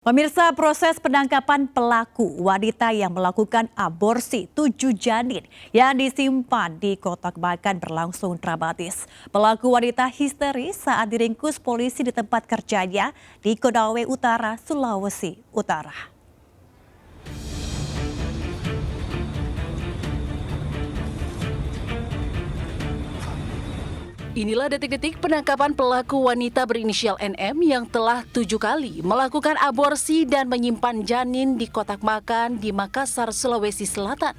Pemirsa, proses penangkapan pelaku wanita yang melakukan aborsi 7 janin yang disimpan di kotak makan berlangsung dramatis. Pelaku wanita histeris saat diringkus polisi di tempat kerjanya di Konawe Utara, Sulawesi Utara. Inilah detik-detik penangkapan pelaku wanita berinisial NM yang telah 7 kali melakukan aborsi dan menyimpan janin di kotak makan di Makassar, Sulawesi Selatan.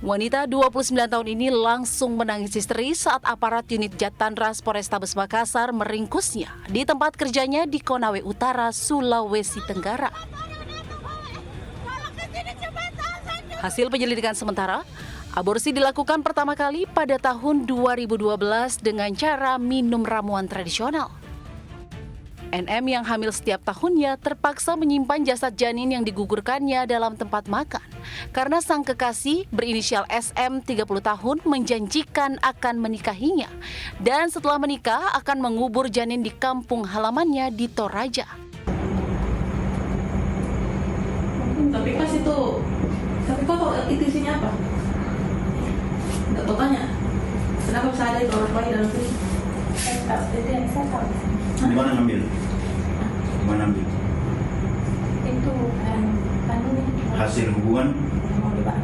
Wanita 29 tahun ini langsung menangis histeris saat aparat unit Jatandras Polrestabes Makassar meringkusnya di tempat kerjanya di Konawe Utara, Sulawesi Tenggara. Hasil penyelidikan sementara, aborsi dilakukan pertama kali pada tahun 2012 dengan cara minum ramuan tradisional. NM yang hamil setiap tahunnya terpaksa menyimpan jasad janin yang digugurkannya dalam tempat makan karena sang kekasih berinisial SM 30 tahun menjanjikan akan menikahinya dan setelah menikah akan mengubur janin di kampung halamannya di Toraja. Tapi kok itu isinya apa? Nggak tahu tanya. Kenapa bisa ada itu orang bayi dalam sini? Saya tahu. Di mana ngambil? Di mana ambil? Itu Hasil hubungan? mau disimpan.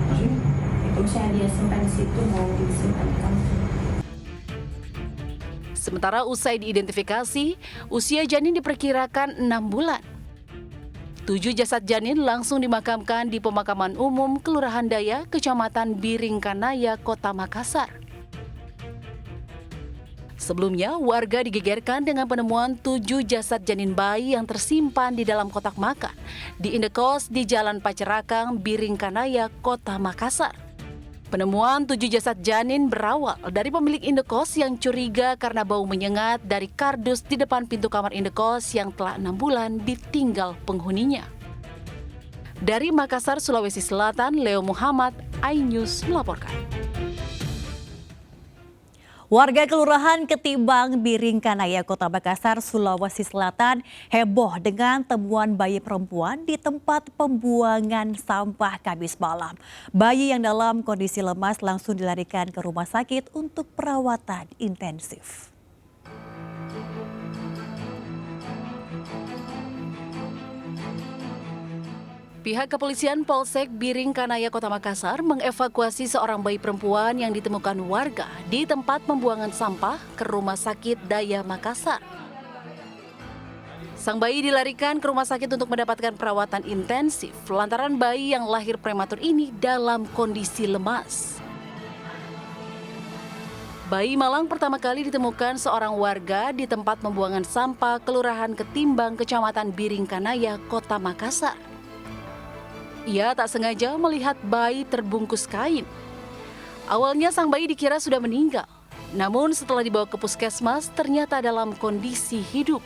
Hasil? Itu misalnya dia simpan di situ mau disimpan di kampung. Sementara usai diidentifikasi, usia janin diperkirakan 6 bulan. 7 jasad janin langsung dimakamkan di pemakaman umum Kelurahan Daya, Kecamatan Biringkanaya, Kota Makassar. Sebelumnya, warga digegerkan dengan penemuan 7 jasad janin bayi yang tersimpan di dalam kotak makan di indekos di Jalan Pacerakang, Biringkanaya, Kota Makassar. Penemuan 7 jasad janin berawal dari pemilik indekos yang curiga karena bau menyengat dari kardus di depan pintu kamar indekos yang telah 6 bulan ditinggal penghuninya. Dari Makassar, Sulawesi Selatan, Leo Muhammad, iNews melaporkan. Warga Kelurahan Ketimbang Biringkanaya, Kota Makassar, Sulawesi Selatan heboh dengan temuan bayi perempuan di tempat pembuangan sampah Kamis malam. Bayi yang dalam kondisi lemas langsung dilarikan ke rumah sakit untuk perawatan intensif. Pihak kepolisian Polsek Biringkanaya Kota Makassar mengevakuasi seorang bayi perempuan yang ditemukan warga di tempat pembuangan sampah ke Rumah Sakit Daya Makassar. Sang bayi dilarikan ke rumah sakit untuk mendapatkan perawatan intensif lantaran bayi yang lahir prematur ini dalam kondisi lemas. Bayi malang pertama kali ditemukan seorang warga di tempat pembuangan sampah Kelurahan Ketimbang, Kecamatan Biringkanaya, Kota Makassar. Ia tak sengaja melihat bayi terbungkus kain. Awalnya sang bayi dikira sudah meninggal, namun setelah dibawa ke puskesmas ternyata dalam kondisi hidup.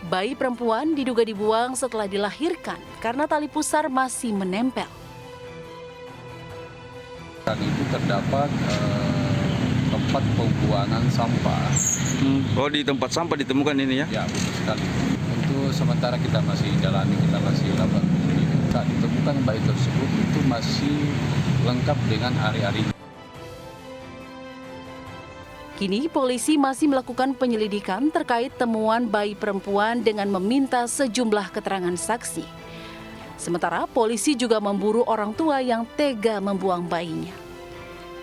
Bayi perempuan diduga dibuang setelah dilahirkan karena tali pusar masih menempel. Dan itu terdapat tempat pembuangan sampah. Oh, di tempat sampah ditemukan ini ya? Ya, betul sekali. Untuk sementara kita masih dalami, kita masih lakukan penyelidikan. Ditemukan bayi tersebut itu masih lengkap dengan hari-hari. Kini polisi masih melakukan penyelidikan terkait temuan bayi perempuan dengan meminta sejumlah keterangan saksi. Sementara polisi juga memburu orang tua yang tega membuang bayinya.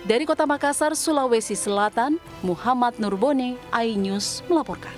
Dari Kota Makassar, Sulawesi Selatan, Muhammad Nurbone, iNews melaporkan.